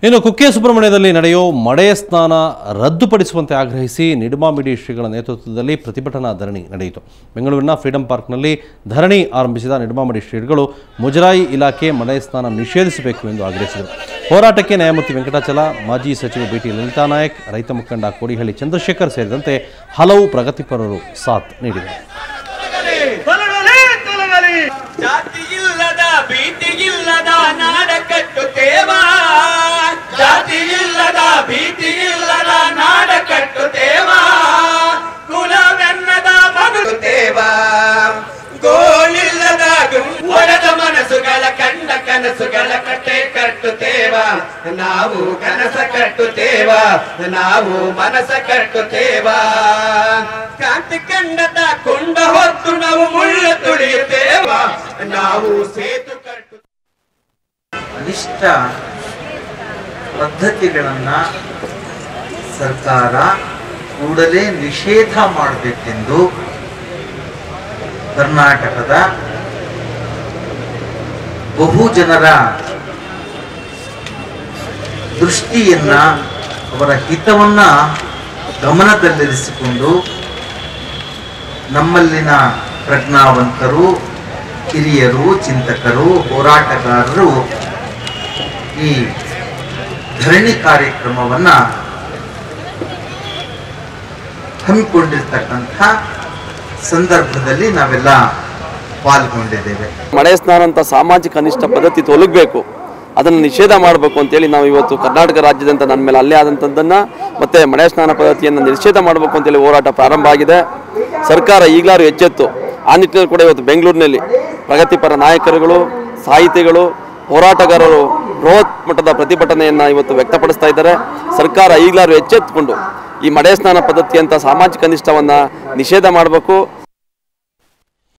ಇನ್ನು ಕುಕ್ಕೆ ಸುಬ್ರಹ್ಮಣ್ಯದಲ್ಲಿ ನಡೆಯೋ ಮಡೆ ಸ್ನಾನ ರದ್ದುಪಡಿಸುವಂತೆ ಆಗ್ರಹಿಸಿ ನಿಡಮಾಮಿಡಿ ಶ್ರೀಗಳ ನೇತೃತ್ವದಲ್ಲಿ ಪ್ರತಿಭಟನಾ ಧರಣಿ ನಡೆಯಿತು. ಬೆಂಗಳೂರಿನ ಫ್ರೀಡಂ ಪಾರ್ಕ್ನಲ್ಲಿ ಧರಣಿ ಆರಂಭಿಸಿದ ನಿಡಮಾಮಿಡಿ ಶ್ರೀಗಳು ಮುಜರಾಯಿ ಇಲಾಖೆ ಮಡೆ ಸ್ನಾನ ನಿಷೇಧಿಸಬೇಕು ಎಂದು ಆಗ್ರಹಿಸಿದರು. ಹೋರಾಟಕ್ಕೆ ನ್ಯಾಯಮೂರ್ತಿ ವೆಂಕಟಾಚಲ, ಮಾಜಿ ಸಚಿವ ಬಿಟಿ ಲಲಿತಾ ನಾಯಕ್, ರೈತ ಮುಖಂಡ ಕೋಡಿಹಳ್ಳಿ ಚಂದ್ರಶೇಖರ್ ಸೇರಿದಂತೆ ಹಲವು ಪ್ರಗತಿಪರರು ಸಾಥ್ ನೀಡಿದರು. ಮನಸ್ಸುಗಳ ಕಂಡ ಕನಸುಗಳ ಕಟ್ಟೆ ಕಟ್ಟುತ್ತೇವ ನಾವು ಕನಸ ಕಟ್ಟುತ್ತೇವ ನಾವು ಮನಸ ಕಟ್ಟುತ್ತೇವ ಕಾಂತಿ ಕಂಡದ ಕೊಂಡ ಹೊತ್ತು ನಾವು ಮುಳ್ಳು ತುಳಿಯುತ್ತೇವ ನಾವು ಸೇತು ಕಟ್ಟು. ಅನಿಷ್ಟ ಪದ್ಧತಿಗಳನ್ನ ಸರ್ಕಾರ ಕೂಡಲೇ ನಿಷೇಧ ಮಾಡಬೇಕೆಂದು ಕರ್ನಾಟಕದ ಬಹು ಜನರ ದೃಷ್ಟಿಯನ್ನ, ಅವರ ಹಿತವನ್ನ ಗಮನದಲ್ಲಿರಿಸಿಕೊಂಡು ನಮ್ಮಲ್ಲಿನ ಪ್ರಜ್ಞಾವಂತರು, ಹಿರಿಯರು, ಚಿಂತಕರು, ಹೋರಾಟಗಾರರು ಈ ಧರಣಿ ಕಾರ್ಯಕ್ರಮವನ್ನ ಹಮ್ಮಿಕೊಂಡಿರ್ತಕ್ಕಂಥ ಸಂದರ್ಭದಲ್ಲಿ ನಾವೆಲ್ಲ ಪಾಲ್ಗೊಂಡಿದ್ದೇವೆ. ಮಡೆ ಸ್ನಾನ ಅಂತ ಸಾಮಾಜಿಕ ಅನಿಷ್ಟ ಪದ್ಧತಿ ತೊಲಗಬೇಕು, ಅದನ್ನು ನಿಷೇಧ ಮಾಡಬೇಕು ಅಂತೇಳಿ ನಾವು ಇವತ್ತು ಕರ್ನಾಟಕ ರಾಜ್ಯದಂತ ನನ್ನ ಮೇಲೆ ಅಲ್ಲೇ ಆದಂಥದ್ದನ್ನು ಮತ್ತೆ ಮಡೆ ಸ್ನಾನ ಪದ್ಧತಿಯನ್ನು ನಿಷೇಧ ಮಾಡಬೇಕು ಅಂತೇಳಿ ಹೋರಾಟ ಪ್ರಾರಂಭ ಆಗಿದೆ. ಸರ್ಕಾರ ಈಗಲಾರು ಎಚ್ಚೆತ್ತು ಆ ನಿಟ್ಟಿನಲ್ಲಿ ಕೂಡ ಇವತ್ತು ಬೆಂಗಳೂರಿನಲ್ಲಿ ಪ್ರಗತಿಪರ ನಾಯಕರುಗಳು, ಸಾಹಿತಿಗಳು, ಹೋರಾಟಗಾರರು ಬೃಹತ್ ಮಟ್ಟದ ಪ್ರತಿಭಟನೆಯನ್ನು ಇವತ್ತು ವ್ಯಕ್ತಪಡಿಸ್ತಾ ಇದ್ದಾರೆ. ಸರ್ಕಾರ ಈಗಲಾರು ಎಚ್ಚೆತ್ತುಕೊಂಡು ಈ ಮಡೆ ಸ್ನಾನ ಪದ್ಧತಿ ಅಂತ ಸಾಮಾಜಿಕ ಅನಿಷ್ಟವನ್ನು ನಿಷೇಧ ಮಾಡಬೇಕು.